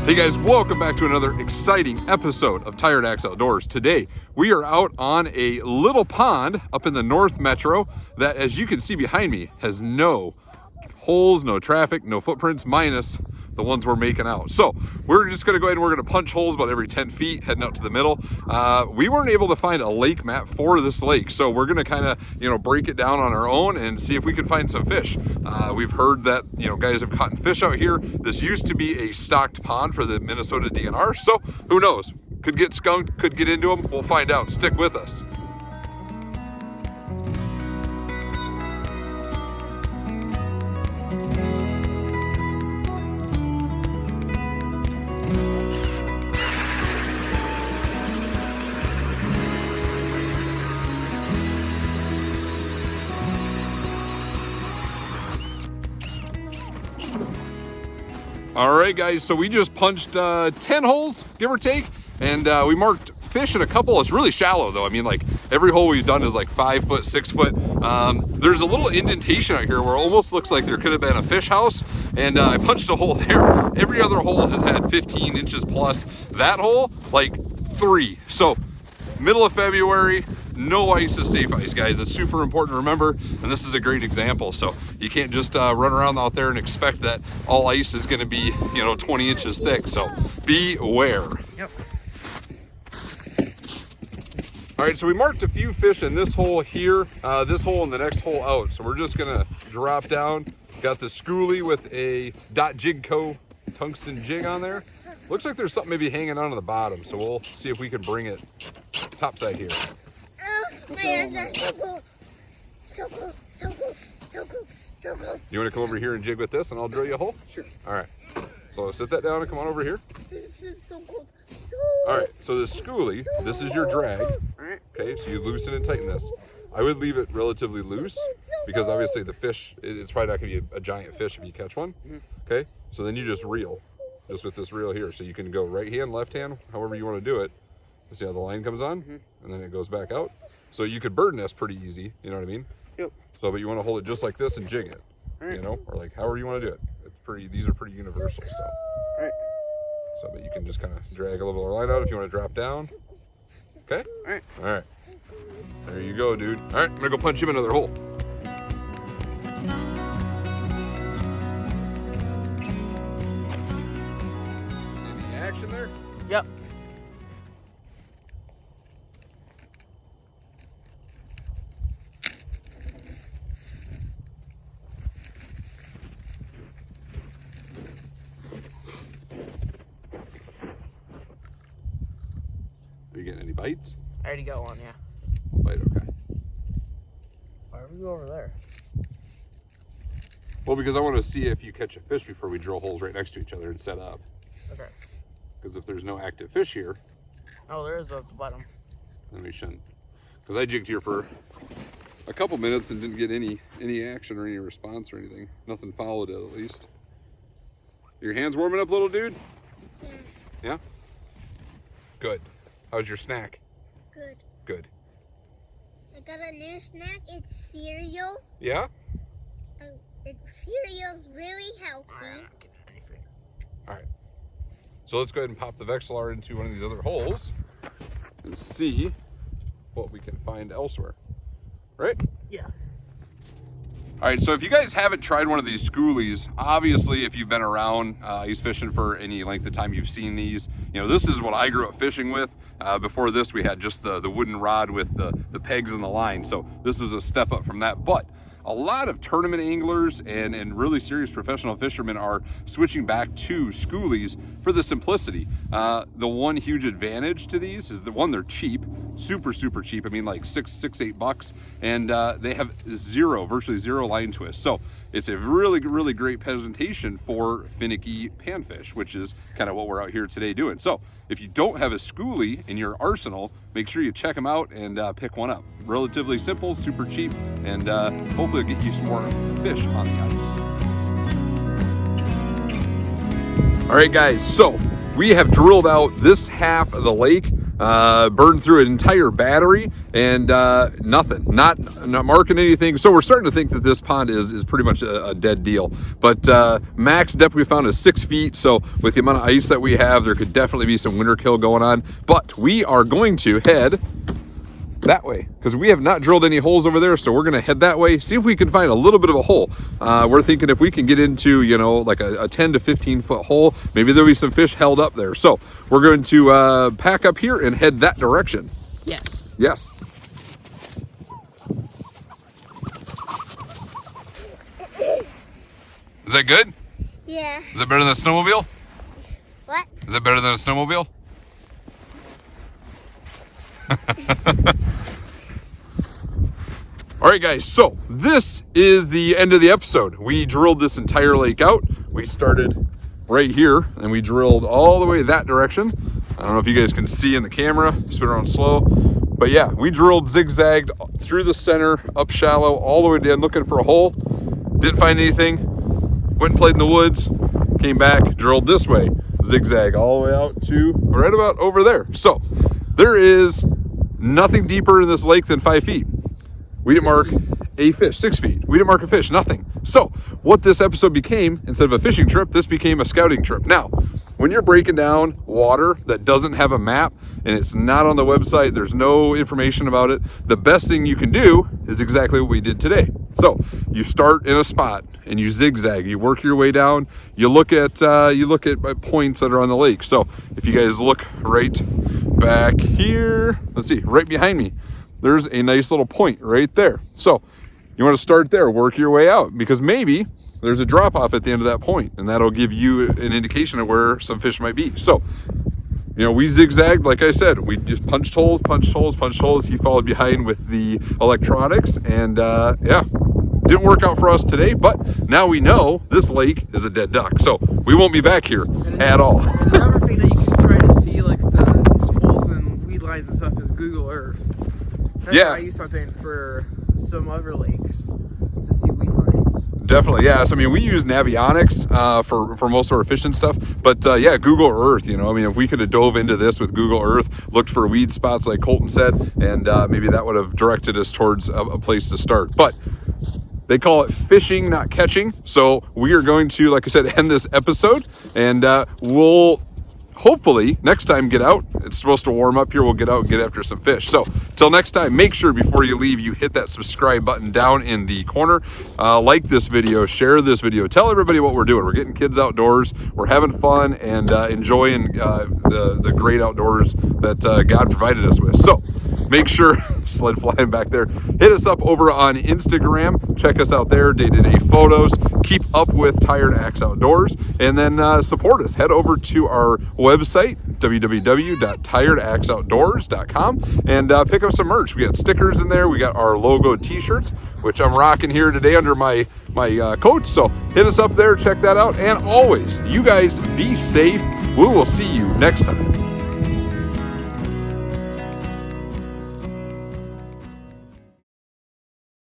Hey guys, welcome back to another exciting episode of Tired Axe Outdoors. Today, we are out on a little pond up in the North Metro that, as you can see behind me, has no holes, no traffic, no footprints, minus the ones we're making out. So we're just gonna go ahead and we're gonna punch holes about every 10 feet, heading out to the middle. We weren't able to find a lake map for this lake, so we're gonna kind of, break it down on our own and see if we can find some fish. We've heard that, guys have caught fish out here. This used to be a stocked pond for the Minnesota DNR, so who knows? Could get skunked, could get into them. We'll find out. Stick with us. All right, guys, so we just punched 10 holes, give or take, and we marked fish in a couple. It's really shallow, though. I mean, like, every hole we've done is like 5 foot, 6 foot. There's a little indentation out here where it almost looks like there could have been a fish house, and I punched a hole there. Every other hole has had 15 inches plus. That hole, like 3. So, middle of February, no ice is safe ice, guys. It's super important to remember, and this is a great example. So you can't just run around out there and expect that all ice is going to be, 20 inches thick. So beware. Yep. All right, so we marked a few fish in this hole here, this hole and the next hole out. So we're just gonna drop down. Got the Schooley with a .jig Co. tungsten jig on there. Looks like there's something maybe hanging on the bottom, so we'll see if we can bring it topside here. My hands are so cool. So cool, so cool, so cool, so cool. You want to come over here and jig with this and I'll drill you a hole? Sure. All right. So set that down and come on over here. This is so cool. So all right. So the Schooley, this is your drag. All right. Okay. So you loosen and tighten this. I would leave it relatively loose because obviously the fish, it's probably not going to be a giant fish if you catch one. Okay. So then you just reel, just with this reel here. So you can go right hand, left hand, however you want to do it. You see how the line comes on and then it goes back out. So you could bird nest pretty easy, you know what I mean? Yep. So, but you want to hold it just like this and jig it, or like however you want to do it. It's pretty, these are pretty universal, so. All right. So, but you can just kind of drag a little bit of line out if you want to drop down. Okay? All right. All right. There you go, dude. All right, I'm gonna go punch him another hole. Any action there? Yep. Are you getting any bites? I already got one, yeah. One bite, okay. Why are we go over there? Well, because I want to see if you catch a fish before we drill holes right next to each other and set up. Okay. Because if there's no active fish here, oh, there is at the bottom. then we shouldn't. Because I jigged here for a couple minutes and didn't get any action or any response or anything. Nothing followed it, at least. Your hands warming up, little dude? Yeah? Good. How's your snack? good. Good. I got a new snack. It's cereal. Yeah? Cereal's really healthy. All right. So let's go ahead and pop the Vexilar into one of these other holes and see what we can find elsewhere. Right? Yes. All right, so if you guys haven't tried one of these Schoolies, obviously if you've been around ice fishing for any length of time, you've seen these. This is what I grew up fishing with. Before this, we had just the wooden rod with the pegs and the line. So this is a step up from that. But a lot of tournament anglers and really serious professional fishermen are switching back to Schoolies for the simplicity. The one huge advantage to these is they're cheap, super cheap. I mean, like $6-8, and they have virtually zero line twist. So it's a really great presentation for finicky panfish, which is kind of what we're out here today doing. So if you don't have a Schooley in your arsenal, make sure you check them out and pick one up. Relatively simple, super cheap, and hopefully it'll get you some more fish on the ice. All right, guys, so we have drilled out this half of the lake. burned through an entire battery, and nothing, not marking anything. So we're starting to think that this pond is pretty much a dead deal. But max depth we found is 6 feet. So with the amount of ice that we have, there could definitely be some winter kill going on. But we are going to head that way because we have not drilled any holes over there, so we're gonna head that way, see if we can find a little bit of a hole. We're thinking if we can get into, you know, like a 10 to 15 foot hole, maybe there'll be some fish held up there. So we're going to pack up here and head that direction. Yes. Yes. Is that good? Yeah. Is it better than a snowmobile? What? Is it better than a snowmobile? All right, guys, so this is the end of the episode. We drilled this entire lake out. We started right here and we drilled all the way that direction. I don't know if you guys can see in the camera, spin around slow, but yeah, we drilled zigzagged through the center, up shallow, all the way down looking for a hole. Didn't find anything. Went and played in the woods, came back, drilled this way, zigzag all the way out to right about over there. So there is nothing deeper in this lake than 5 feet. We didn't mark a fish. 6 feet. We didn't mark a fish, nothing. So what this episode became, instead of a fishing trip, this became a scouting trip. Now, when you're breaking down water that doesn't have a map and it's not on the website, there's no information about it, the best thing you can do is exactly what we did today. So you start in a spot and you zigzag, you work your way down, you look at points that are on the lake. So if you guys look right back here, let's see, right behind me, there's a nice little point right there. So you want to start there, work your way out, because maybe there's a drop off at the end of that point, and that'll give you an indication of where some fish might be. So, you know, we zigzagged, like I said, we just punched holes, punched holes, punched holes. He followed behind with the electronics, and yeah, didn't work out for us today, but now we know this lake is a dead duck. So we won't be back here at all. Another thing that you can try to see, like the holes and weed lines and stuff, is Google Earth. That's Yeah. how I use something for some other lakes to see weed lines. Definitely, yeah. So I mean, we use Navionics for most of our fishing stuff, but yeah, Google Earth. You know, I mean, if we could have dove into this with Google Earth, looked for weed spots like Colton said, and maybe that would have directed us towards a place to start. But they call it fishing, not catching. So we are going to, like I said, end this episode, and we'll hopefully next time get out. It's supposed to warm up here. We'll get out and get after some fish. So till next time, make sure before you leave, you hit that subscribe button down in the corner. Like this video, share this video, tell everybody what we're doing. We're getting kids outdoors. We're having fun and enjoying the great outdoors that God provided us with. So make sure, sled flying back there, hit us up over on Instagram. Check us out there, day-to-day photos. Keep up with Tired Axe Outdoors, and then support us. Head over to our website, www.tiredaxeoutdoors.com, and pick up some merch. We got stickers in there. We got our logo t-shirts, which I'm rocking here today under my coat. So hit us up there, check that out. And always, you guys be safe. We will see you next time.